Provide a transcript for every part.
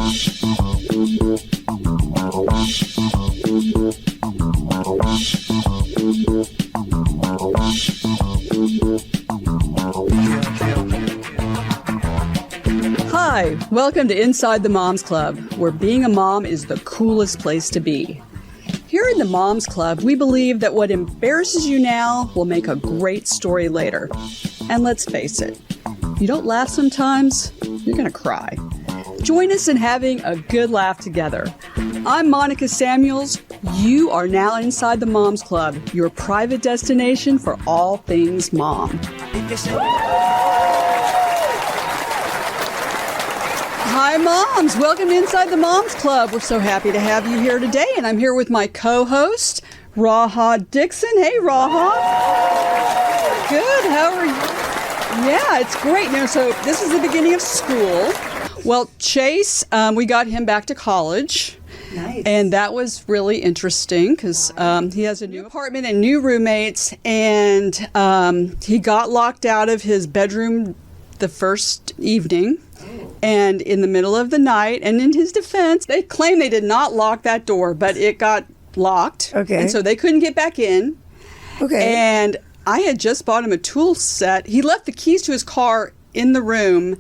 Hi, welcome to Inside the Moms Club, where being a mom is the coolest place to be. Here in the Moms Club, we believe that what embarrasses you now will make a great story later. And let's face it, if you don't laugh sometimes, you're gonna cry. Join us in having a good laugh together. I'm Monica Samuels. You are now inside the Moms Club, your private destination for all things mom. Hi, moms. Welcome to Inside the Moms Club. We're so happy to have you here today, and I'm here with my co-host, Raha Dixon. Hey, Raha. Good. How are you? Yeah, it's great. Now, so this is the beginning of school. Well, Chase, we got him back to college. Nice. And that was really interesting because he has a new apartment and new roommates, and he got locked out of his bedroom the first evening. And in the middle of the night, and in his defense, they claim they did not lock that door, but it got locked. Okay. And so they couldn't get back in. Okay. And I had just bought him a tool set. He left the keys to his car in the room,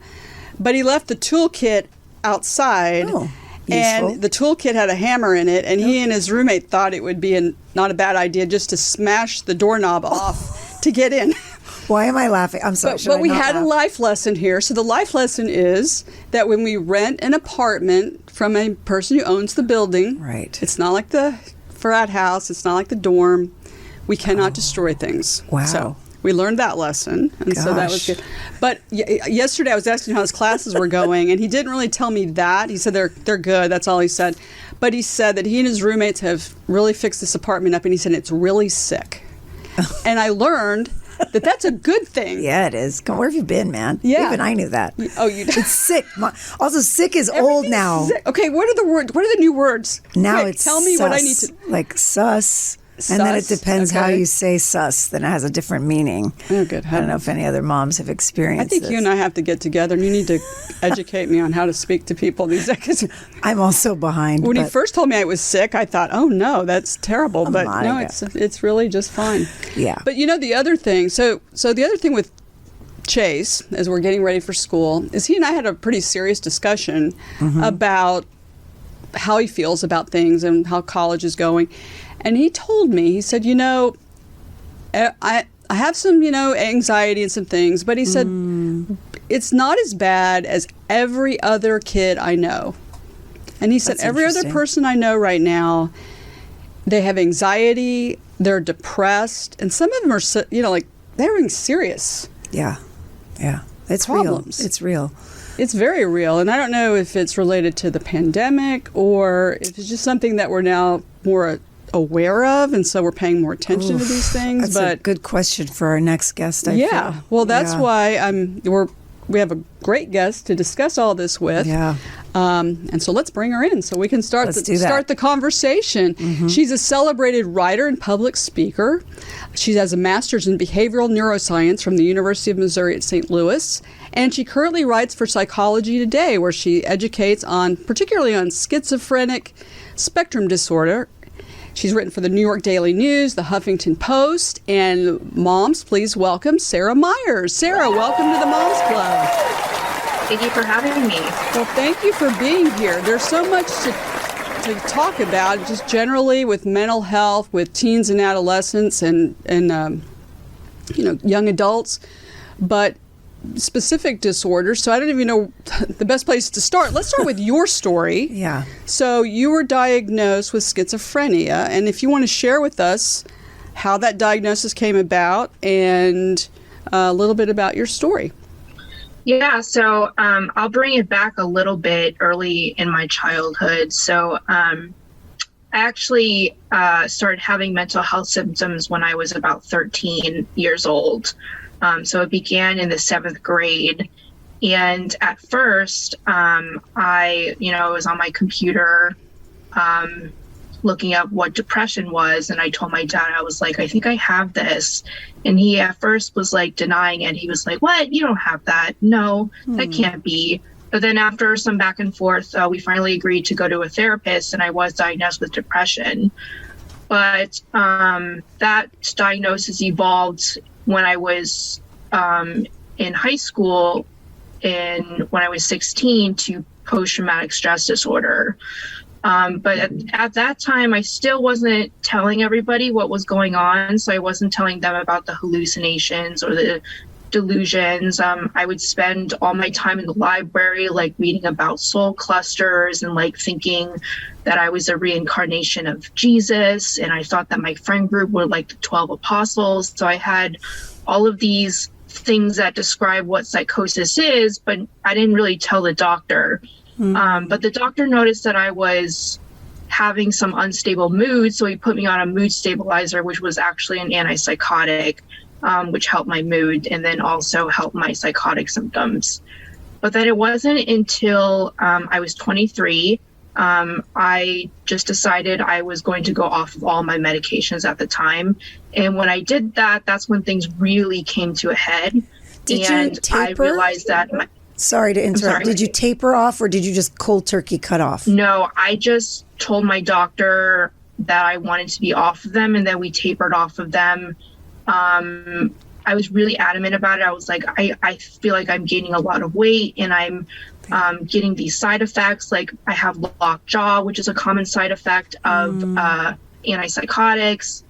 but he left the toolkit outside. Oh, useful. And the toolkit had a hammer in it, and he and his roommate thought it would be not a bad idea just to smash the doorknob off to get in. Why am I laughing? I'm sorry. But we had a life lesson here. So the life lesson is that when we rent an apartment from a person who owns the building, right? It's not like the frat house. It's not like the dorm. We cannot destroy things. Wow. So we learned that lesson, and so that was good. But yesterday I was asking how his classes were going, and he didn't really tell me that. He said they're good. That's all he said. But he said that he and his roommates have really fixed this apartment up, and he said it's really sick. And I learned that's a good thing. Yeah, it is. Where have you been, man? Yeah. Even I knew that. Oh, you did? It's sick. Also, sick is old now. Sick. Okay, what are the words? What are the new words? Now Quick, it's tell me sus, what I need to. Like sus. And then it depends how you say sus. Then it has a different meaning. Oh, good. I don't know if any other moms have experienced this. I think you and I have to get together, and you need to educate me on how to speak to people these days. I'm also behind. When he first told me I was sick, I thought, oh, no, that's terrible. But no, it's really just fine. Yeah. But you know, the other thing, so the other thing with Chase, as we're getting ready for school, is he and I had a pretty serious discussion about how he feels about things and how college is going. And he told me, he said, I have some, anxiety and some things, but he said, it's not as bad as every other kid I know. And he said, every other person I know right now, they have anxiety, they're depressed, and some of them are, they're having serious it's problems. Real. It's real. It's very real. And I don't know if it's related to the pandemic or if it's just something that we're now more aware of, and so we're paying more attention to these things. That's a good question for our next guest. I feel. Well, that's why we have a great guest to discuss all this with. Yeah. And so let's bring her in so we can start the conversation. Mm-hmm. She's a celebrated writer and public speaker. She has a master's in behavioral neuroscience from the University of Missouri at St. Louis, and she currently writes for Psychology Today, where she educates particularly on schizophrenic spectrum disorder. She's written for the New York Daily News, the Huffington Post, and moms, please welcome Sarah Myers. Sarah, welcome to the Moms Club. Thank you for having me. Well, thank you for being here. There's so much to talk about, just generally with mental health, with teens and adolescents and young adults, but specific disorders. So I don't even know the best place to start. Let's start with your story. Yeah. So you were diagnosed with schizophrenia, and if you want to share with us how that diagnosis came about and a little bit about your story. Yeah, so I'll bring it back a little bit early in my childhood. So I actually started having mental health symptoms when I was about 13 years old. So it began in the 7th grade. And at first, I was on my computer looking up what depression was. And I told my dad, I was like, I think I have this. And he at first was like denying it. He was like, what? You don't have that. No, that can't be. But then after some back and forth, we finally agreed to go to a therapist, and I was diagnosed with depression. But that diagnosis evolved when I was in high school, when I was 16, to post-traumatic stress disorder. But at that time, I still wasn't telling everybody what was going on. So I wasn't telling them about the hallucinations or the delusions. I would spend all my time in the library, like reading about soul clusters and like thinking that I was a reincarnation of Jesus. And I thought that my friend group were like the 12 apostles. So I had all of these things that describe what psychosis is, but I didn't really tell the doctor. But the doctor noticed that I was having some unstable mood, so he put me on a mood stabilizer, which was actually an antipsychotic, which helped my mood and then also helped my psychotic symptoms. But then it wasn't until I was 23, I just decided I was going to go off of all my medications at the time. And when I did that, that's when things really came to a head. Did you taper? I realized that Sorry to interrupt. Did you taper off, or did you just cold turkey cut off? No, I just told my doctor that I wanted to be off of them, and then we tapered off of them. I was really adamant about it. I was like, I feel like I'm gaining a lot of weight, and I'm getting these side effects. Like I have locked jaw, which is a common side effect of antipsychotics,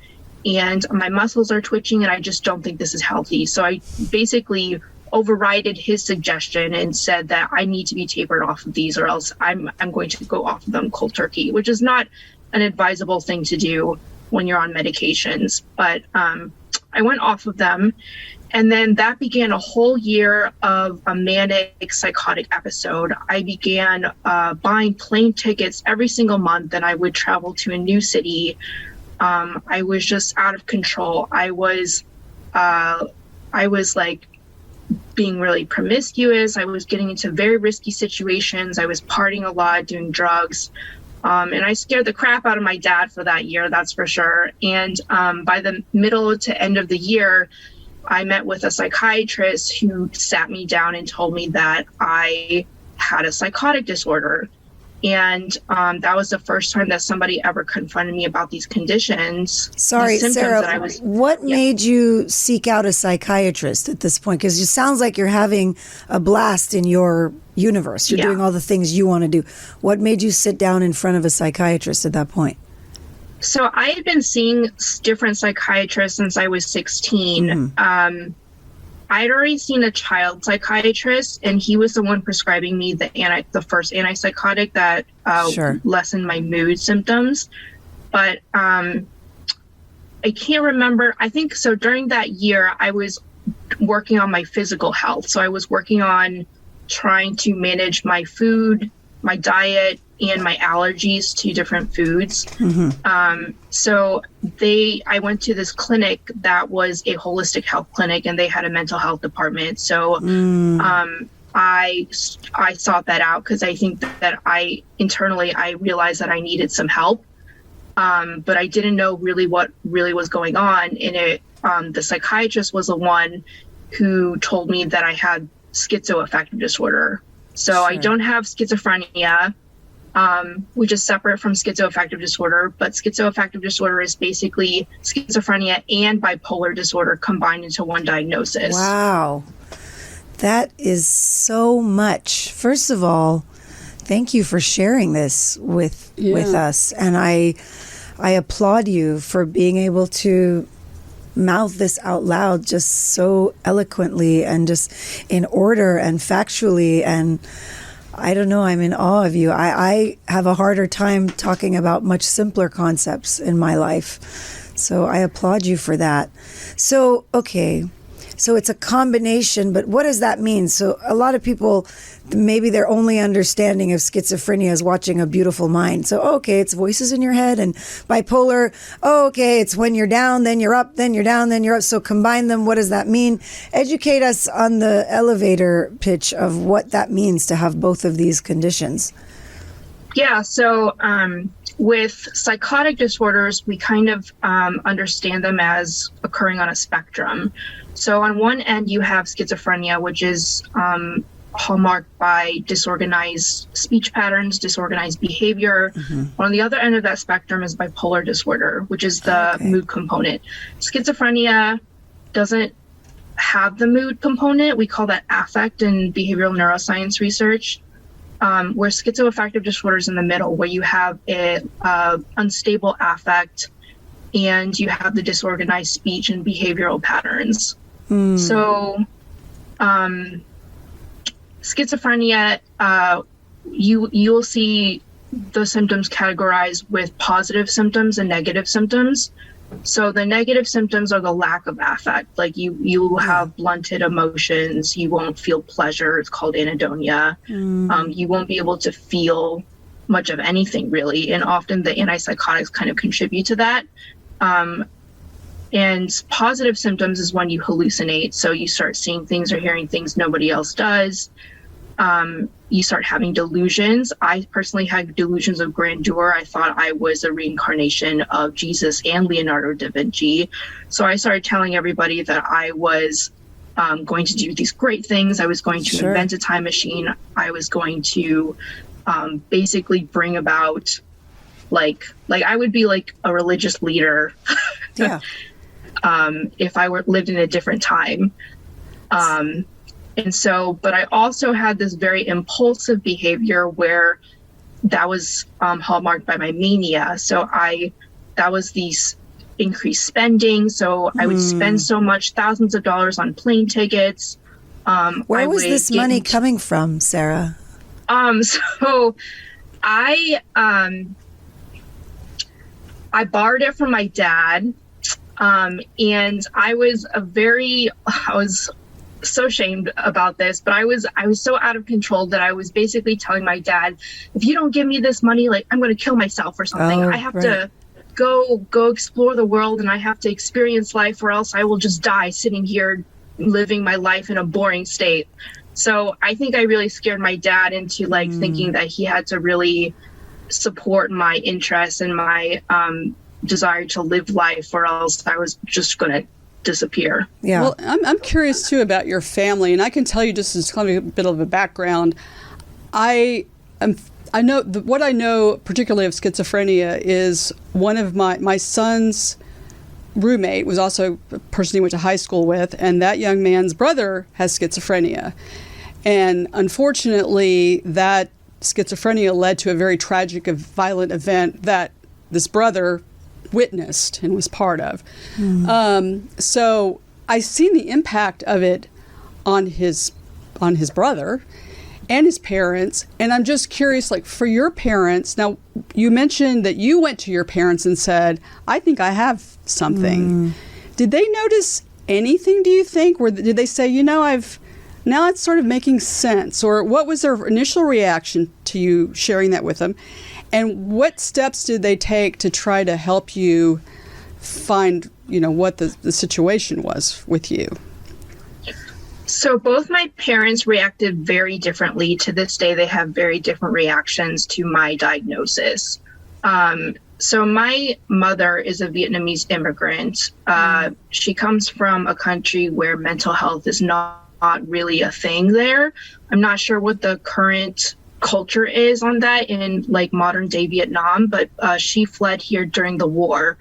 and my muscles are twitching, and I just don't think this is healthy. So I basically overrided his suggestion and said that I need to be tapered off of these, or else I'm going to go off of them cold turkey, which is not an advisable thing to do when you're on medications. But I went off of them, and then that began a whole year of a manic psychotic episode. I began buying plane tickets every single month, and I would travel to a new city. I was just out of control. I was like being really promiscuous. I was getting into very risky situations. I was partying a lot, doing drugs. And I scared the crap out of my dad for that year, that's for sure. And by the middle to end of the year, I met with a psychiatrist who sat me down and told me that I had a psychotic disorder. And that was the first time that somebody ever confronted me about these conditions. Sorry, Sarah, what made you seek out a psychiatrist at this point? Because it sounds like you're having a blast in your universe. You're doing all the things you want to do. What made you sit down in front of a psychiatrist at that point? So I had been seeing different psychiatrists since I was 16. I had already seen a child psychiatrist, and he was the one prescribing me the first antipsychotic that lessened my mood symptoms. But I can't remember. I think so during that year, I was working on my physical health. So I was working on trying to manage my food, my diet, and my allergies to different foods. So I went to this clinic that was a holistic health clinic, and they had a mental health department. So I sought that out because I think that I realized that I needed some help. But I didn't know really what really was going on. And the psychiatrist was the one who told me that I had schizoaffective disorder. So I don't have schizophrenia, which is separate from schizoaffective disorder, but schizoaffective disorder is basically schizophrenia and bipolar disorder combined into one diagnosis. Wow. That is so much. First of all, thank you for sharing this with us. And I applaud you for being able to mouth this out loud just so eloquently and just in order and factually. And I don't know, I'm in awe of you. I have a harder time talking about much simpler concepts in my life. So I applaud you for that. So, okay. So it's a combination, but what does that mean? So a lot of people, maybe their only understanding of schizophrenia is watching A Beautiful Mind. So, okay, it's voices in your head, and bipolar, okay, it's when you're down, then you're up, then you're down, then you're up. So combine them. What does that mean? Educate us on the elevator pitch of what that means to have both of these conditions. Yeah, so with psychotic disorders, we kind of understand them as occurring on a spectrum. So on one end, you have schizophrenia, which is hallmarked by disorganized speech patterns, disorganized behavior. On the other end of that spectrum is bipolar disorder, which is the mood component. Schizophrenia doesn't have the mood component. We call that affect in behavioral neuroscience research, where schizoaffective disorder is in the middle, where you have a unstable affect and you have the disorganized speech and behavioral patterns. So schizophrenia, you'll see the symptoms categorized with positive symptoms and negative symptoms. So the negative symptoms are the lack of affect. Like you have blunted emotions. You won't feel pleasure. It's called anhedonia. You won't be able to feel much of anything really. And often the antipsychotics kind of contribute to that. And positive symptoms is when you hallucinate. So you start seeing things or hearing things nobody else does. You start having delusions. I personally had delusions of grandeur. I thought I was a reincarnation of Jesus and Leonardo da Vinci. So I started telling everybody that I was going to do these great things. I was going to invent a time machine. I was going to basically bring about like I would be like a religious leader if I lived in a different time. And so, but I also had this very impulsive behavior where that was hallmarked by my mania. So that was these increased spending. So I would spend so much, thousands of dollars on plane tickets. Where was this money coming from, Sarah? So I borrowed it from my dad. And I was so ashamed about this, but I was so out of control that I was basically telling my dad, if you don't give me this money, like I'm going to kill myself or something. I have to go explore the world and I have to experience life, or else I will just die sitting here living my life in a boring state. So I think I really scared my dad into like thinking that he had to really support my interests and my desire to live life, or else I was just going to disappear. Yeah. Well, I'm curious too about your family, and I can tell you just as kind of a bit of a background. I know what I know particularly of schizophrenia is one of my son's roommate was also a person he went to high school with, and that young man's brother has schizophrenia, and unfortunately that schizophrenia led to a very tragic, violent event that this brother witnessed and was part of. So I've seen the impact of it on his brother and his parents, and I'm just curious, like for your parents. Now you mentioned that you went to your parents and said, I think I have something. Did they notice anything, do you think? Or did they say, now it's sort of making sense? Or what was their initial reaction to you sharing that with them? And what steps did they take to try to help you find, what the situation was with you? So both my parents reacted very differently. To this day, they have very different reactions to my diagnosis. So my mother is a Vietnamese immigrant. She comes from a country where mental health is not really a thing there. I'm not sure what the current culture is on that in like modern day Vietnam, but she fled here during the war.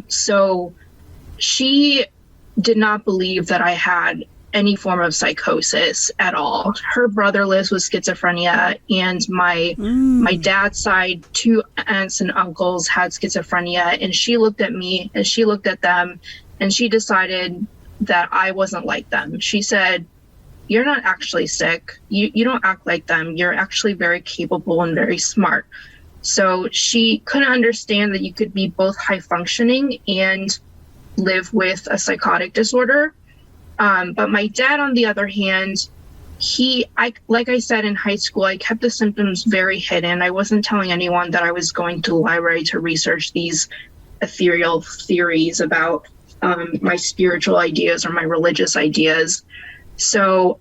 So she did not believe that I had any form of psychosis at all. Her brother lives with schizophrenia, and my dad's side, 2 aunts and uncles had schizophrenia, and she looked at me and she looked at them and she decided that I wasn't like them. She said, you're not actually sick. You don't act like them. You're actually very capable and very smart. So she couldn't understand that you could be both high functioning and live with a psychotic disorder. But my dad, on the other hand, like I said, in high school, I kept the symptoms very hidden. I wasn't telling anyone that I was going to the library to research these ethereal theories about my spiritual ideas or my religious ideas. So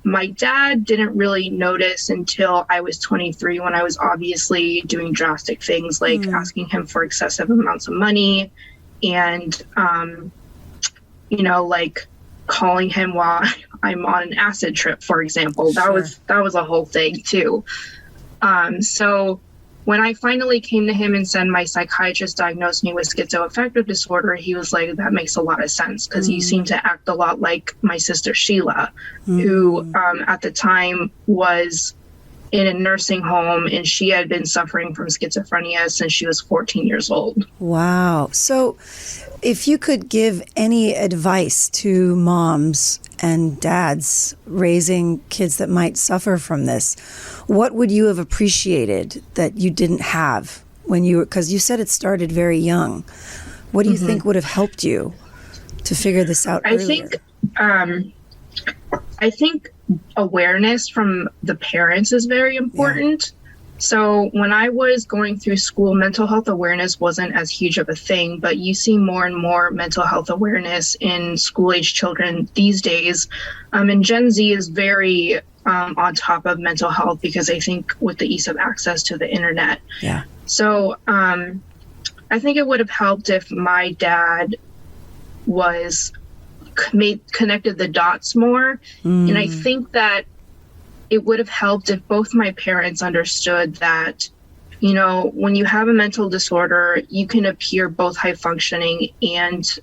my dad didn't really notice until I was 23, when I was obviously doing drastic things like asking him for excessive amounts of money and, like calling him while I'm on an acid trip, for example. Sure. That was a whole thing too. So when I finally came to him and said my psychiatrist diagnosed me with schizoaffective disorder, he was like, that makes a lot of sense, because you seem to act a lot like my sister Sheila, who at the time was in a nursing home, and she had been suffering from schizophrenia since she was 14 years old. Wow. So if you could give any advice to moms and dads raising kids that might suffer from this, what would you have appreciated that you didn't have when you were, because you said it started very young. What do you think would have helped you to figure this out earlier? I think awareness from the parents is very important. So when I was going through school, mental health awareness wasn't as huge of a thing, but you see more and more mental health awareness in school-age children these days. And Gen Z is very on top of mental health, because I think with the ease of access to the internet. Yeah. So I think it would have helped if my dad was connected the dots more. And I think that it would have helped if both my parents understood that, you know, when you have a mental disorder, you can appear both high functioning and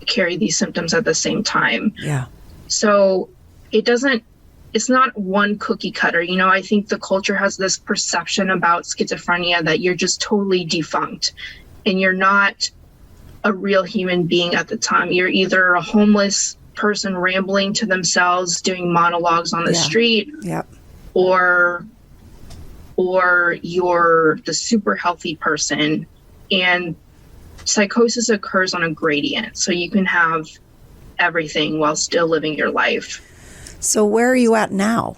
carry these symptoms at the same time. Yeah. So it's not one cookie cutter. You know, I think the culture has this perception about schizophrenia that you're just totally defunct and you're not a real human being at the time. You're either a homeless person rambling to themselves, doing monologues on the street, or you're the super healthy person. And psychosis occurs on a gradient, so you can have everything while still living your life. So where are you at now?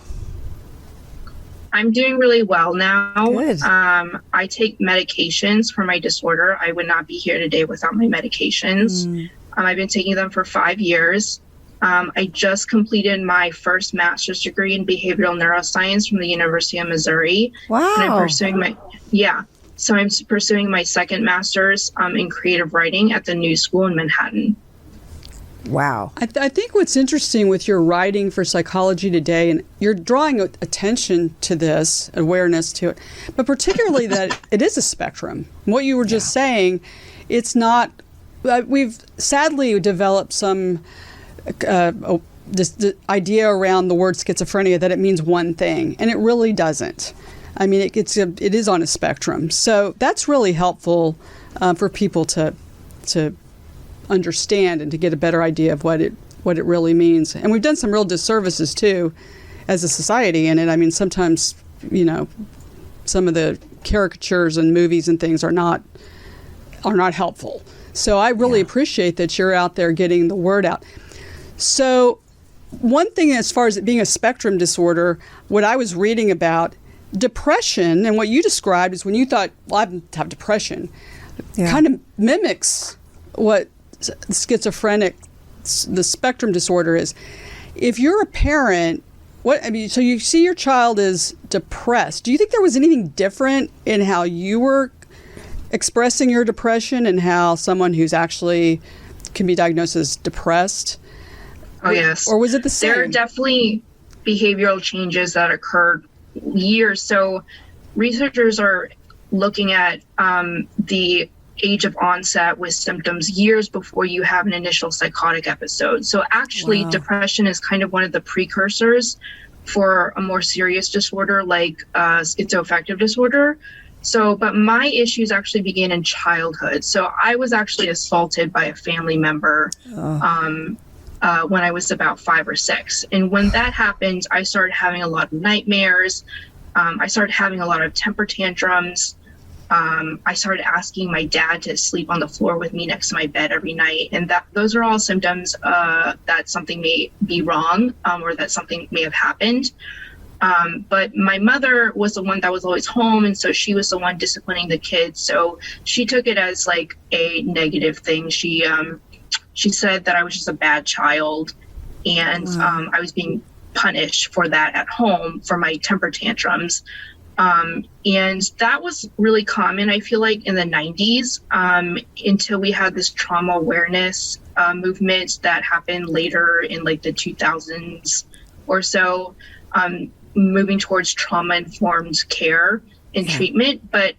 I'm doing really well now. Good. I take medications for my disorder. I would not be here today without my medications. I've been taking them for 5 years. I just completed my first master's degree in behavioral neuroscience from the University of Missouri. Wow. And I'm pursuing my second master's in creative writing at the New School in Manhattan. Wow. I think what's interesting with your writing for Psychology Today, and you're drawing attention to this, awareness to it, but particularly that it is a spectrum. What you were just saying, it's not, we've sadly developed some this idea around the word schizophrenia that it means one thing, and it really doesn't. I mean, it is on a spectrum. So that's really helpful for people to understand and to get a better idea of what it really means. And we've done some real disservices too as a society in it. I mean, sometimes, you know, some of the caricatures and movies and things are not helpful. So I really appreciate that you're out there getting the word out. So one thing as far as it being a spectrum disorder, what I was reading about depression and what you described is when you thought, well, I have depression, kind of mimics what the spectrum disorder is. If you're a parent, so you see your child is depressed. Do you think there was anything different in how you were expressing your depression and how someone who's actually can be diagnosed as depressed? Oh, yes. Or was it the same? There are definitely behavioral changes that occurred years. So researchers are looking at the age of onset with symptoms years before you have an initial psychotic episode. So actually, depression is kind of one of the precursors for a more serious disorder like schizoaffective disorder. So, but my issues actually began in childhood. So I was actually assaulted by a family member when I was about 5 or 6. And when that happened, I started having a lot of nightmares. I started having a lot of temper tantrums. I started asking my dad to sleep on the floor with me next to my bed every night. And those are all symptoms that something may be wrong or that something may have happened. But my mother was the one that was always home. And so she was the one disciplining the kids. So she took it as like a negative thing. She said that I was just a bad child and I was being punished for that at home for my temper tantrums. And that was really common, I feel like, in the 90s, until we had this trauma awareness movement that happened later in like the 2000s or so, moving towards trauma-informed care and treatment. But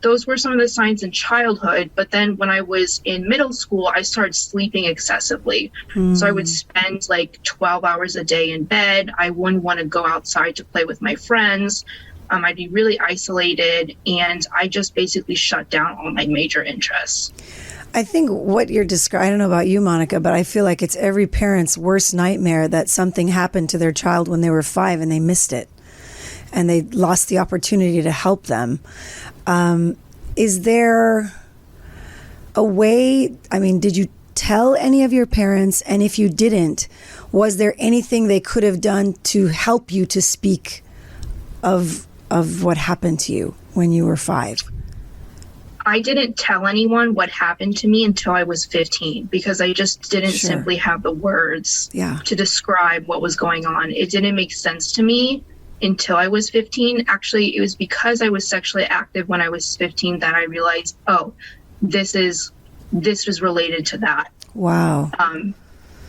those were some of the signs in childhood. But then when I was in middle school, I started sleeping excessively. So I would spend like 12 hours a day in bed. I wouldn't want to go outside to play with my friends. I'd be really isolated, and I just basically shut down all my major interests. I think what you're describing, I don't know about you, Monica, but I feel like it's every parent's worst nightmare that something happened to their child when they were 5 and they missed it and they lost the opportunity to help them. Is there a way, I mean, did you tell any of your parents? And if you didn't, was there anything they could have done to help you to speak of what happened to you when you were 5? I didn't tell anyone what happened to me until I was 15 because I just didn't simply have the words to describe what was going on. It didn't make sense to me until I was 15. Actually, it was because I was sexually active when I was 15 that I realized, oh, this was related to that. Wow.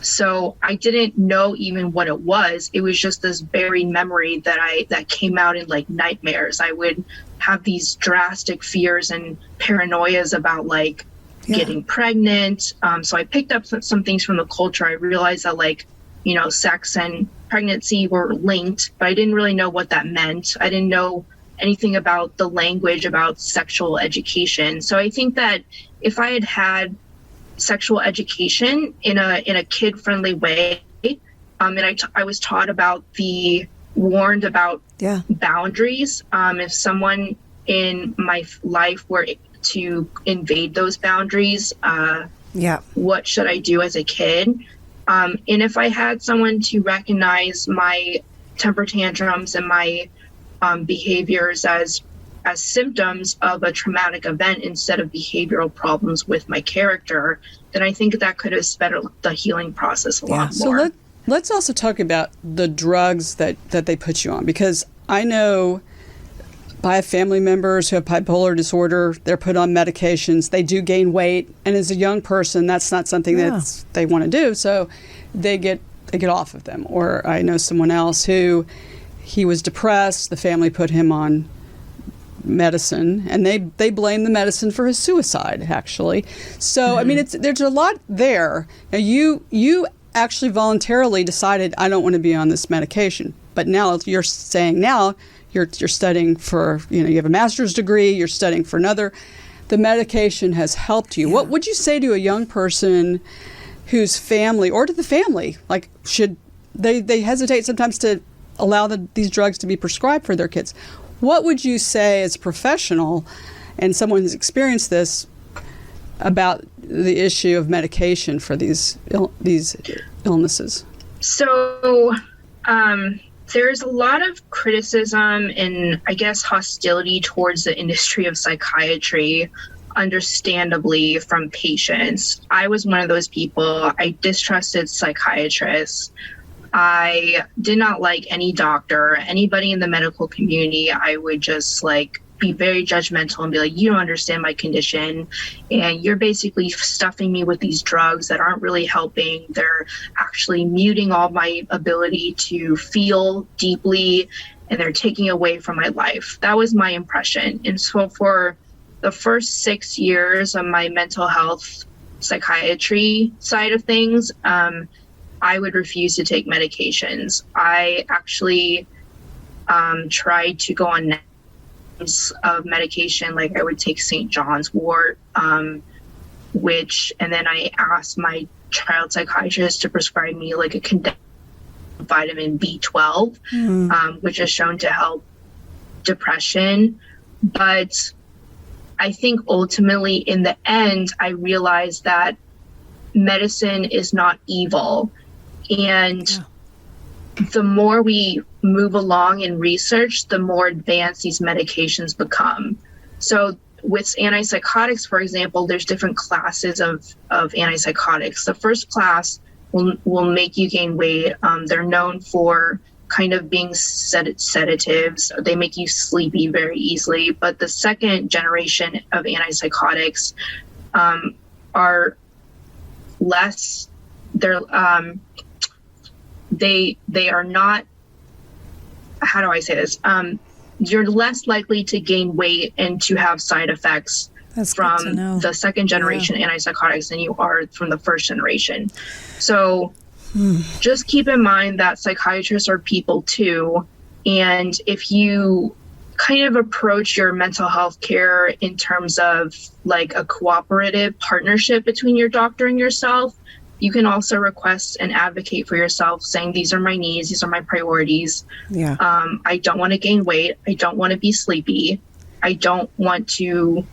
So I didn't know even what it was. It was just this buried memory that came out in like nightmares. I would have these drastic fears and paranoias about like getting pregnant. So I picked up some things from the culture. I realized that like, you know, sex and pregnancy were linked, but I didn't really know what that meant. I didn't know anything about the language about sexual education. So I think that if I had had sexual education in a kid-friendly way, and I was taught about warned about boundaries. If someone in my life were to invade those boundaries, what should I do as a kid? And if I had someone to recognize my temper tantrums and my behaviors as symptoms of a traumatic event instead of behavioral problems with my character, then I think that could have sped the healing process a lot more. So let's also talk about the drugs that they put you on, because I know I have family members who have bipolar disorder. They're put on medications. They do gain weight, and as a young person, that's not something that they want to do. So they get off of them. Or I know someone else who he was depressed. The family put him on medicine, and they blame the medicine for his suicide, actually. So I mean, there's a lot there. Now you actually voluntarily decided, I don't want to be on this medication, but now you're saying you're studying for, you have a master's degree, you're studying for another. The medication has helped you. What would you say to a young person whose family, or to the family, like, should they hesitate sometimes to allow these drugs to be prescribed for their kids? What would you say as a professional and someone who's experienced this about the issue of medication for these illnesses? So there's a lot of criticism and, I guess, hostility towards the industry of psychiatry, understandably, from patients. I was one of those people. I distrusted psychiatrists. I did not like any doctor, anybody in the medical community. I would just be very judgmental and be like, you don't understand my condition, and you're basically stuffing me with these drugs that aren't really helping. They're actually muting all my ability to feel deeply, and they're taking away from my life. That was my impression. And so for the first 6 years of my mental health psychiatry side of things, I would refuse to take medications. I actually tried to go on names of medication, like I would take St. John's wort, and then I asked my child psychiatrist to prescribe me like a condensed vitamin B12, which is shown to help depression. But I think ultimately in the end, I realized that medicine is not evil. And the more we move along in research, the more advanced these medications become. So with antipsychotics, for example, there's different classes of antipsychotics. The first class will make you gain weight. They're known for kind of being sedatives. They make you sleepy very easily. But the second generation of antipsychotics are less. They're they are not. How do I say this? You're less likely to gain weight and to have side effects from the second generation antipsychotics than you are from the first generation. So just keep in mind that psychiatrists are people too. And if you kind of approach your mental health care in terms of like a cooperative partnership between your doctor and yourself, you can also request and advocate for yourself, saying, these are my needs, these are my priorities. Yeah. I don't want to gain weight. I don't want to be sleepy. I don't want to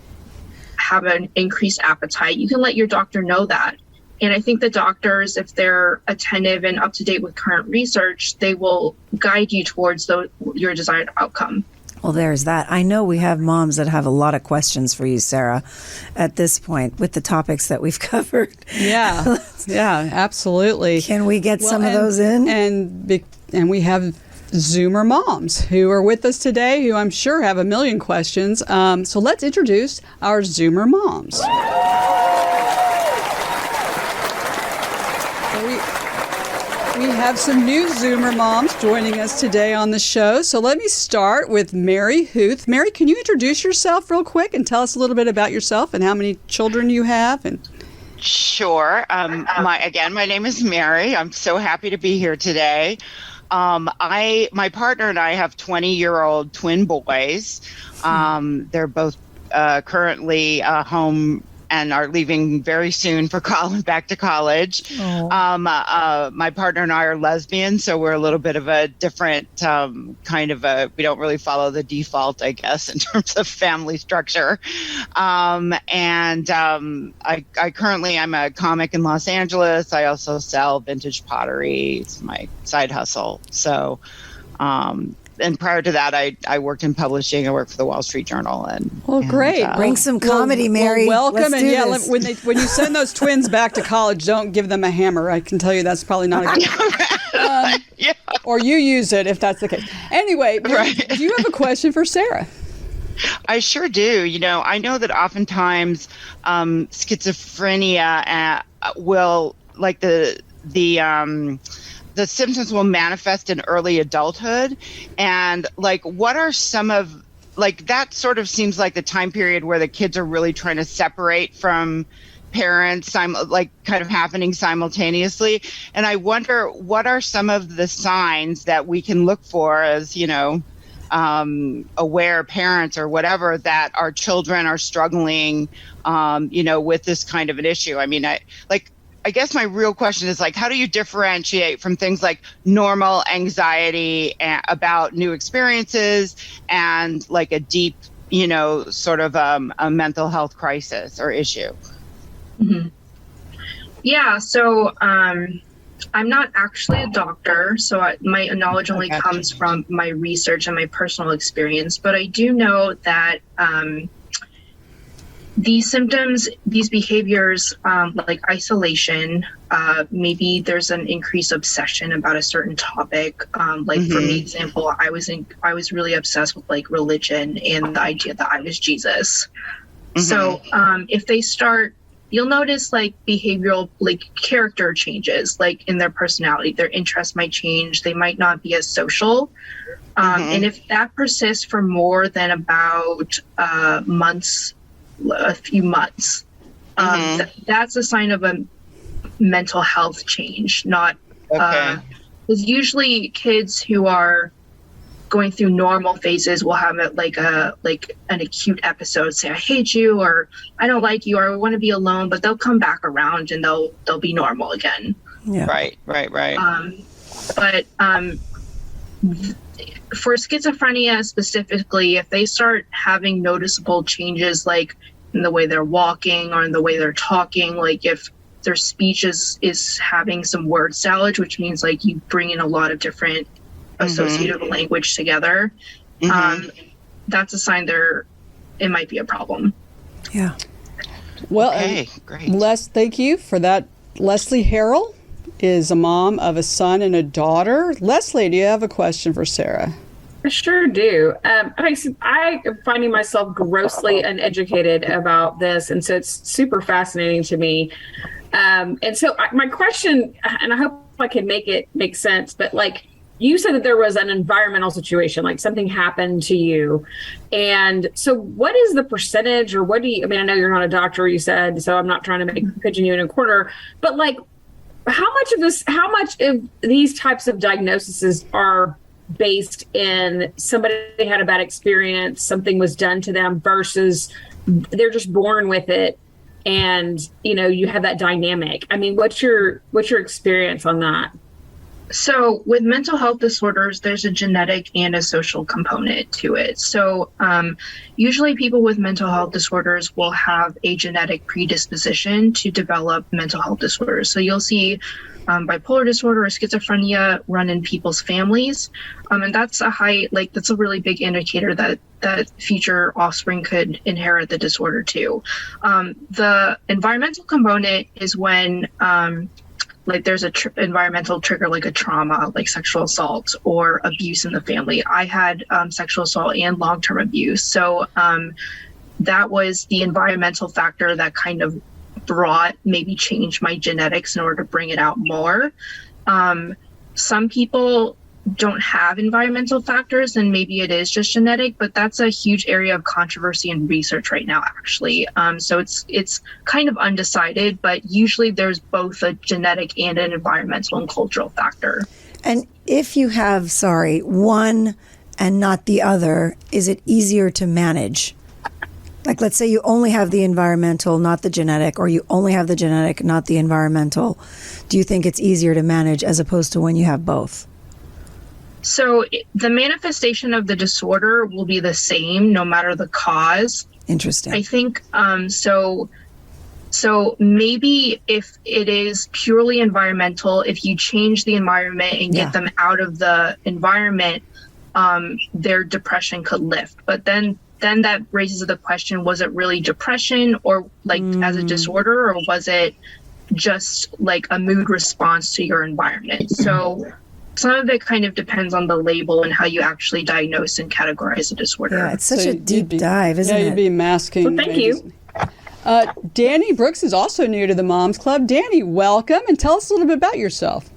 have an increased appetite. You can let your doctor know that. And I think the doctors, if they're attentive and up to date with current research, they will guide you towards your desired outcome. Well, there's that. I know we have moms that have a lot of questions for you, Sarah, at this point with the topics that we've covered. Yeah, yeah, absolutely. Can we get some of those in? And we have Zoomer moms who are with us today, who I'm sure have a million questions. So let's introduce our Zoomer moms. We have some new Zoomer moms joining us today on the show. So let me start with Mary Huth. Mary, can you introduce yourself real quick and tell us a little bit about yourself and how many children you have? Sure. My name is Mary. I'm so happy to be here today. My partner and I have 20-year-old twin boys. They're both currently home and are leaving very soon for back to college. My partner and I are lesbians, so we're a little bit of a different we don't really follow the default, I guess, in terms of family structure. I currently, I'm a comic in Los Angeles. I also sell vintage pottery. It's my side hustle. So, and prior to that, I worked in publishing. I worked for the Wall Street Journal. Great. Bring some comedy, Mary. Welcome. When you send those twins back to college, don't give them a hammer. I can tell you that's probably not a good idea. Or you use it if that's the case. Anyway, right. Do you have a question for Sarah? I sure do. I know that oftentimes schizophrenia will, like the symptoms will manifest in early adulthood. And what are some of, that sort of seems like the time period where the kids are really trying to separate from parents, kind of happening simultaneously. And I wonder, what are some of the signs that we can look for as, aware parents or whatever, that our children are struggling, with this kind of an issue? I mean, I guess my real question is, how do you differentiate from things like normal anxiety about new experiences and a deep, sort of a mental health crisis or issue? Mm-hmm. Yeah. So I'm not actually a doctor, so my knowledge only comes from my research and my personal experience. But I do know that these symptoms, these behaviors, like isolation, maybe there's an increased obsession about a certain topic. For me, example, I was really obsessed with religion and the idea that I was Jesus. Mm-hmm. So if they start, you'll notice behavioral, character changes, in their personality. Their interests might change. They might not be as social. And if that persists for more than about a few months, that's a sign of a mental health change, not because usually kids who are going through normal phases will have it an acute episode, say I hate you or I don't like you or I want to be alone, but they'll come back around and they'll be normal again. Yeah. Right. But for schizophrenia specifically, if they start having noticeable changes in the way they're walking or in the way they're talking, if their speech is having some word salad, which means you bring in a lot of different associative language together, that's a sign it might be a problem. Yeah. Well, great. Les, thank you for that. Leslie Harrell, is a mom of a son and a daughter. Leslie, do you have a question for Sarah? I sure do. I am finding myself grossly uneducated about this, and so it's super fascinating to me. And so my question, and I hope I can make it make sense, but like you said that there was an environmental situation, like something happened to you. And so what is the percentage, or what do you, I mean, I know you're not a doctor, you said, so I'm not trying to pigeon you in a corner, but like how much of these types of diagnoses are based in somebody had a bad experience, something was done to them, versus they're just born with it, and you have that dynamic? I mean, what's your experience on that? So with mental health disorders, there's a genetic and a social component to it. So usually people with mental health disorders will have a genetic predisposition to develop mental health disorders. So you'll see bipolar disorder or schizophrenia run in people's families. And that's that's a really big indicator that future offspring could inherit the disorder too. The environmental component is when there's a environmental trigger, like a trauma, like sexual assault or abuse in the family. I had sexual assault and long-term abuse. So that was the environmental factor that kind of changed my genetics in order to bring it out more. Some people don't have environmental factors, and maybe it is just genetic, but that's a huge area of controversy and research right now, actually. So it's kind of undecided, but usually there's both a genetic and an environmental and cultural factor. And if you have, one and not the other, is it easier to manage? Like, let's say you only have the environmental, not the genetic, or you only have the genetic, not the environmental. Do you think it's easier to manage as opposed to when you have both? So the manifestation of the disorder will be the same no matter the cause. Interesting. I think so maybe if it is purely environmental, if you change the environment and get them out of the environment, their depression could lift. But then that raises the question, was it really depression or as a disorder, or was it just like a mood response to your environment? So some of it kind of depends on the label and how you actually diagnose and categorize a disorder. Yeah, it's such a deep dive, isn't it? Yeah, you'd be masking. Well, thank you. Dani Brooks is also new to the Moms Club. Dani, welcome, and tell us a little bit about yourself.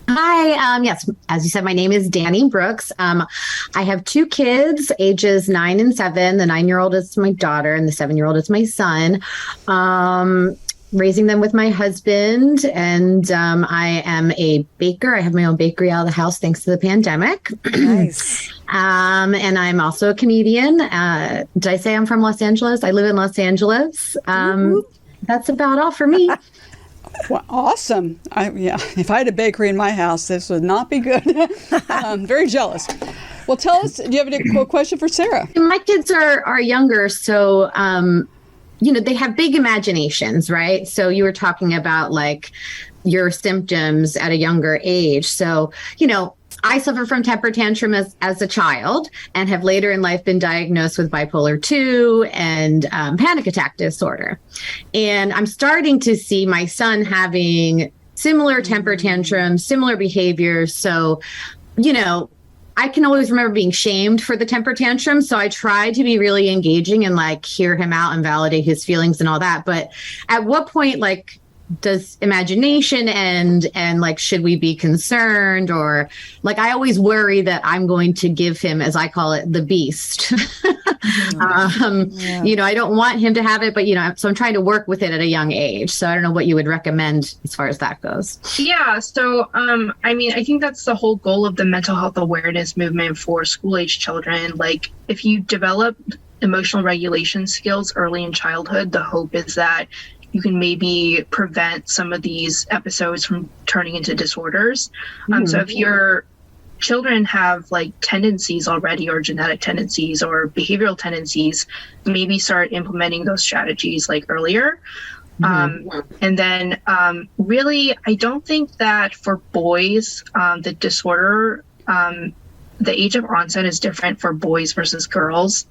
Hi. Yes, as you said, my name is Dani Brooks. I have two kids, ages 9 and 7. The 9-year-old is my daughter, and the 7-year-old is my son. Raising them with my husband, and I am a baker. I have my own bakery out of the house thanks to the pandemic. Nice. And I'm also a comedian. Did I say I'm from Los Angeles? I live in Los Angeles. That's about all for me. Well, awesome. If I had a bakery in my house, this would not be good. I'm very jealous. Well, tell us, do you have a question for Sarah? My kids are younger, so they have big imaginations, right? So you were talking about like your symptoms at a younger age. So, I suffer from temper tantrum as a child, and have later in life been diagnosed with bipolar 2 and panic attack disorder. And I'm starting to see my son having similar temper tantrums, similar behaviors. So, I can always remember being shamed for the temper tantrum. So I try to be really engaging and hear him out and validate his feelings and all that. But at what point, does imagination end, and should we be concerned? Or I always worry that I'm going to give him, as I call it, the beast. I don't want him to have it, but so I'm trying to work with it at a young age. So I don't know what you would recommend as far as that goes. Yeah. So, I think that's the whole goal of the mental health awareness movement for school age children. If you develop emotional regulation skills early in childhood, the hope is that you can maybe prevent some of these episodes from turning into disorders. So if your children have tendencies already, or genetic tendencies or behavioral tendencies, maybe start implementing those strategies earlier. And then really, I don't think that for boys, the disorder, the age of onset is different for boys versus girls.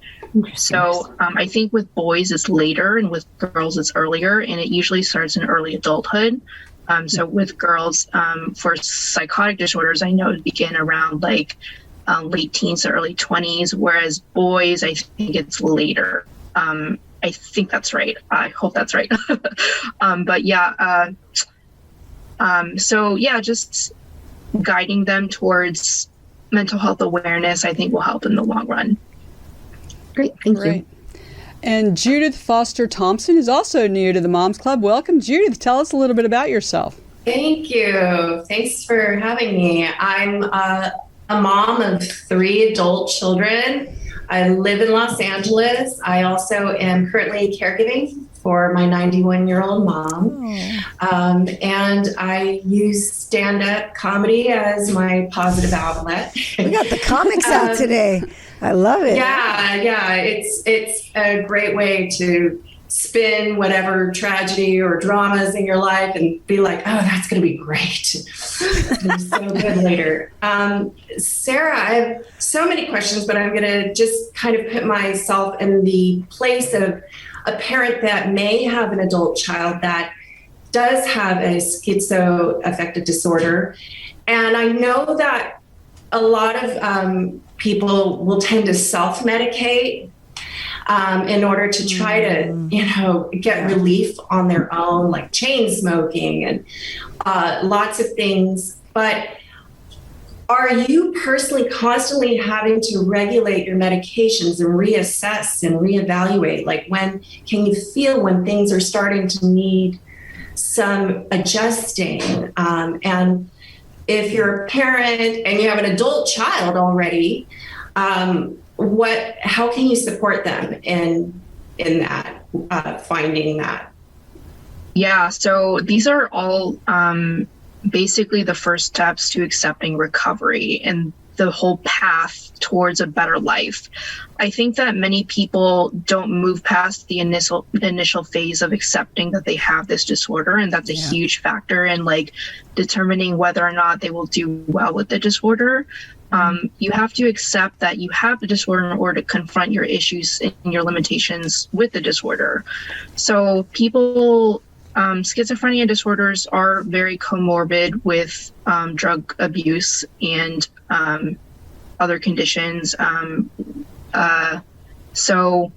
So I think with boys it's later and with girls it's earlier, and it usually starts in early adulthood. So with girls, for psychotic disorders, I know it begin around like late teens to early 20s, whereas boys, I think it's later. I think that's right. I hope that's right. But yeah, so yeah, just guiding them towards mental health awareness, I think will help in the long run. Great, thank you. And Judith Foster Thompson is also new to the Moms Club. Welcome, Judith. Tell us a little bit about yourself. Thank you. Thanks for having me. I'm a mom of 3 adult children. I live in Los Angeles. I also am currently caregiving for my 91-year-old mom. And I use stand-up comedy as my positive outlet. We got the comics out today. I love it. Yeah. It's a great way to spin whatever tragedy or dramas in your life and be like, oh, that's going to be great. It'll be so good later. Sarah, I have so many questions, but I'm going to just kind of put myself in the place of a parent that may have an adult child that does have a schizoaffective disorder. And I know that a lot of people will tend to self-medicate in order to try to, get relief on their own, like chain smoking and lots of things. But are you personally constantly having to regulate your medications and reassess and reevaluate? Like, when can you feel when things are starting to need some adjusting? And if you're a parent and you have an adult child already, how can you support them in that, finding that? Yeah, so these are all basically the first steps to accepting recovery and the whole path towards a better life. I think that many people don't move past the initial phase of accepting that they have this disorder, and that's a huge factor in like determining whether or not they will do well with the disorder. You have to accept that you have the disorder in order to confront your issues and your limitations with the disorder. So people, schizophrenia disorders are very comorbid with drug abuse and other conditions. So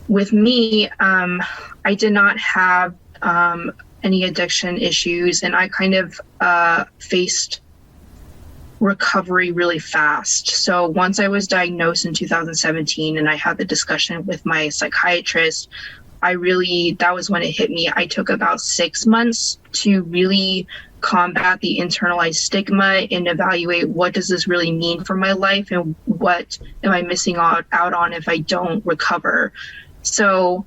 with me, I did not have any addiction issues, and I kind of faced recovery really fast. So once I was diagnosed in 2017 and I had the discussion with my psychiatrist, that was when it hit me. I took about 6 months to really combat the internalized stigma and evaluate what does this really mean for my life and what am I missing out on if I don't recover. So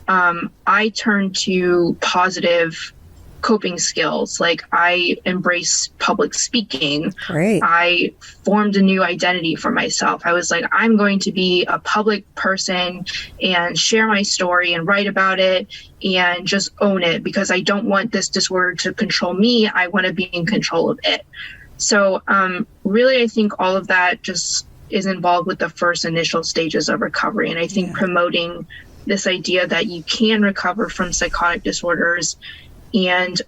I turned to positive coping skills. Like, I embrace public speaking. Great. I formed a new identity for myself. I was like, I'm going to be a public person and share my story and write about it and just own it, because I don't want this disorder to control me. I want to be in control of it. So really, I think all of that just is involved with the first initial stages of recovery. And I think promoting this idea that you can recover from psychotic disorders. And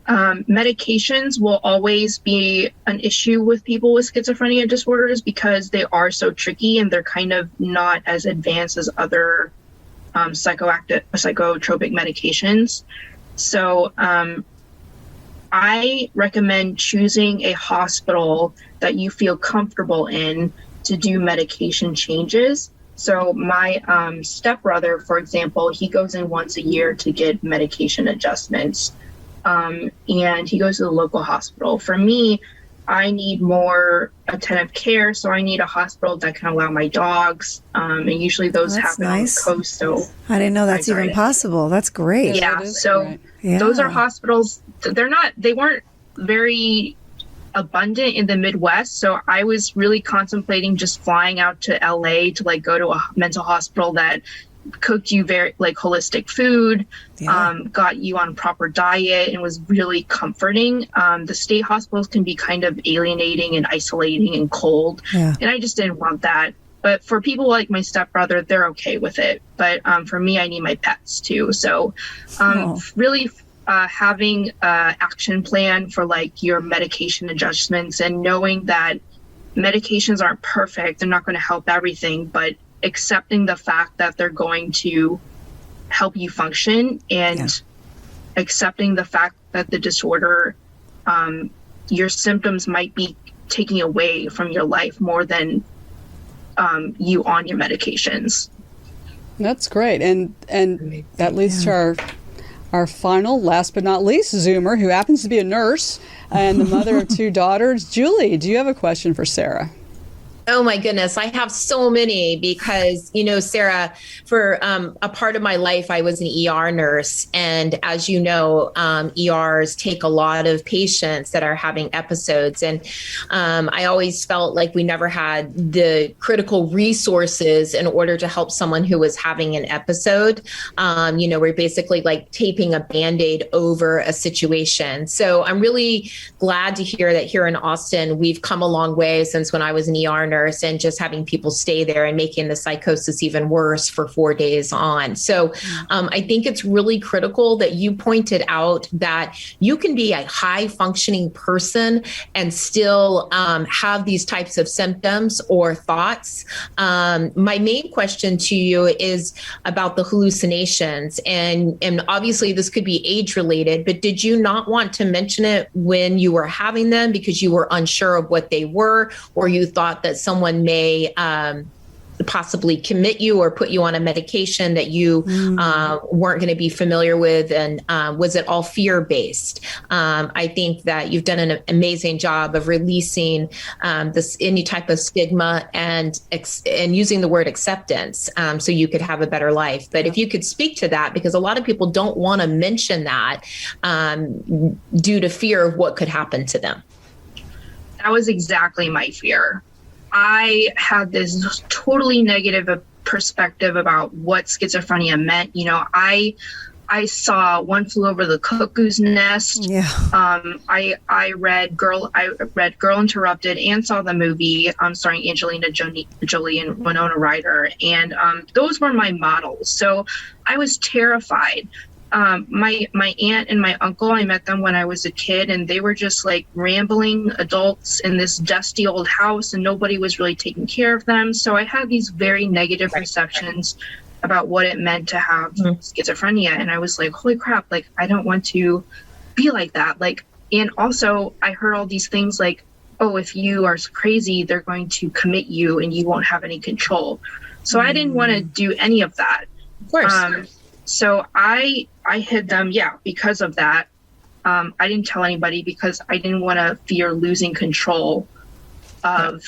medications will always be an issue with people with schizophrenia disorders because they are so tricky and they're kind of not as advanced as other psychotropic medications. So I recommend choosing a hospital that you feel comfortable in to do medication changes. So my stepbrother, for example, he goes in once a year to get medication adjustments, and he goes to the local hospital. For me, I need more attentive care, so I need a hospital that can allow my dogs, and usually those happen on the coast. So I didn't know that's even possible. That's great. Yeah, so those are hospitals. They weren't very abundant in the Midwest, so I was really contemplating just flying out to LA to like go to a mental hospital that cooked you very like holistic food, got you on proper diet, and was really comforting. The state hospitals can be kind of alienating and isolating and cold, and I just didn't want that. but for people like my stepbrother, they're okay with it. But for me, I need my pets too. So really having an action plan for like your medication adjustments, and knowing that medications aren't perfect, they're not going to help everything, but accepting the fact that they're going to help you function, and accepting the fact that the disorder, your symptoms might be taking away from your life more than you on your medications. That's great. And that leads to our final, last but not least, Zoomer, who happens to be a nurse and the mother of 2 daughters. Julie, do you have a question for Sarah? Oh my goodness, I have so many because, you know, Sarah, for a part of my life, I was an ER nurse. And as you know, ERs take a lot of patients that are having episodes. And I always felt like we never had the critical resources in order to help someone who was having an episode. You know, we're basically like taping a Band-Aid over a situation. So I'm really glad to hear that here in Austin, we've come a long way since when I was an ER nurse, and just having people stay there and making the psychosis even worse for 4 days on. So I think it's really critical that you pointed out that you can be a high functioning person and still have these types of symptoms or thoughts. My main question to you is about the hallucinations, and obviously this could be age related, but did you not want to mention it when you were having them because you were unsure of what they were, or you thought that someone may possibly commit you or put you on a medication that you weren't going to be familiar with? And was it all fear-based? I think that you've done an amazing job of releasing any type of stigma and using the word acceptance so you could have a better life. But if you could speak to that, because a lot of people don't want to mention that due to fear of what could happen to them. That was exactly my fear. I had this totally negative perspective about what schizophrenia meant. You know, I saw One Flew Over the Cuckoo's Nest. Yeah. I read Girl Interrupted and saw the movie starring Angelina Jolie and Winona Ryder, and those were my models. So I was terrified. My aunt and my uncle, I met them when I was a kid, and they were just like rambling adults in this dusty old house, and nobody was really taking care of them. So I had these very negative perceptions about what it meant to have schizophrenia. And I was like, holy crap, like, I don't want to be like that. Like, and also I heard all these things like, oh, if you are crazy, they're going to commit you and you won't have any control. So I didn't want to do any of that. Of course. So I hid them, because of that. I didn't tell anybody because I didn't want to fear losing control of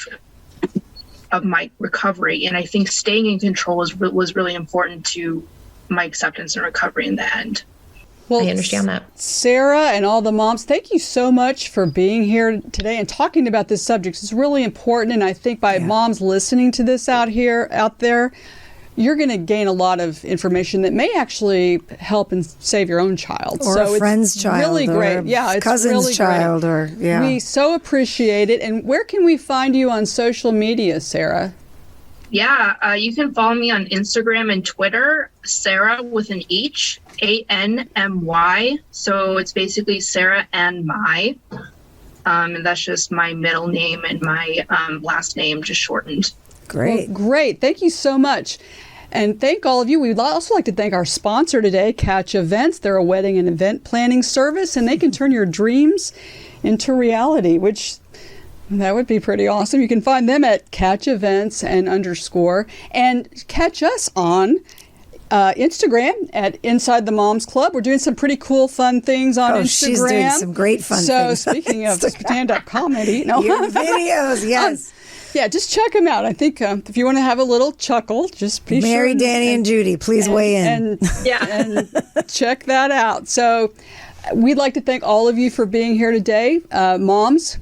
my recovery. And I think staying in control was really important to my acceptance and recovery in the end. Well, I understand that. Sarah and all the moms, thank you so much for being here today and talking about this subject. It's really important, and I think by moms listening to this out there, you're going to gain a lot of information that may actually help and save your own child. Or a friend's child. Really great. It's cousin's really child. Great. We so appreciate it. And where can we find you on social media, Sarah? You can follow me on Instagram and Twitter, Sarah with an H, A-N-M-Y. So it's basically Sarah and My. And that's just my middle name and my last name, just shortened. Great. Well, great. Thank you so much. And thank all of you. We'd also like to thank our sponsor today, Catch Events. They're a wedding and event planning service, and they can turn your dreams into reality, which that would be pretty awesome. You can find them at Catch Events and catch us on Instagram at Inside the Moms Club. We're doing some pretty cool, fun things on Instagram. She's doing some great fun things. So speaking of stand-up comedy, your videos, yes. Just check them out. I think if you want to have a little chuckle, just be Mary, sure. Dani, and Judy, please weigh in. And check that out. So we'd like to thank all of you for being here today. Moms,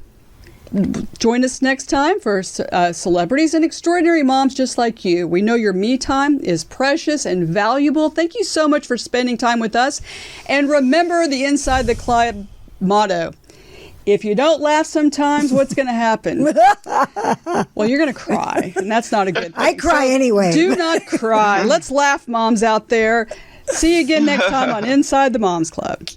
join us next time for celebrities and extraordinary moms just like you. We know your me time is precious and valuable. Thank you so much for spending time with us. And remember the Inside the Club motto. If you don't laugh sometimes, what's going to happen? Well, you're going to cry, and that's not a good thing. I cry anyway. Do not cry. Let's laugh, moms out there. See you again next time on Inside the Moms Club.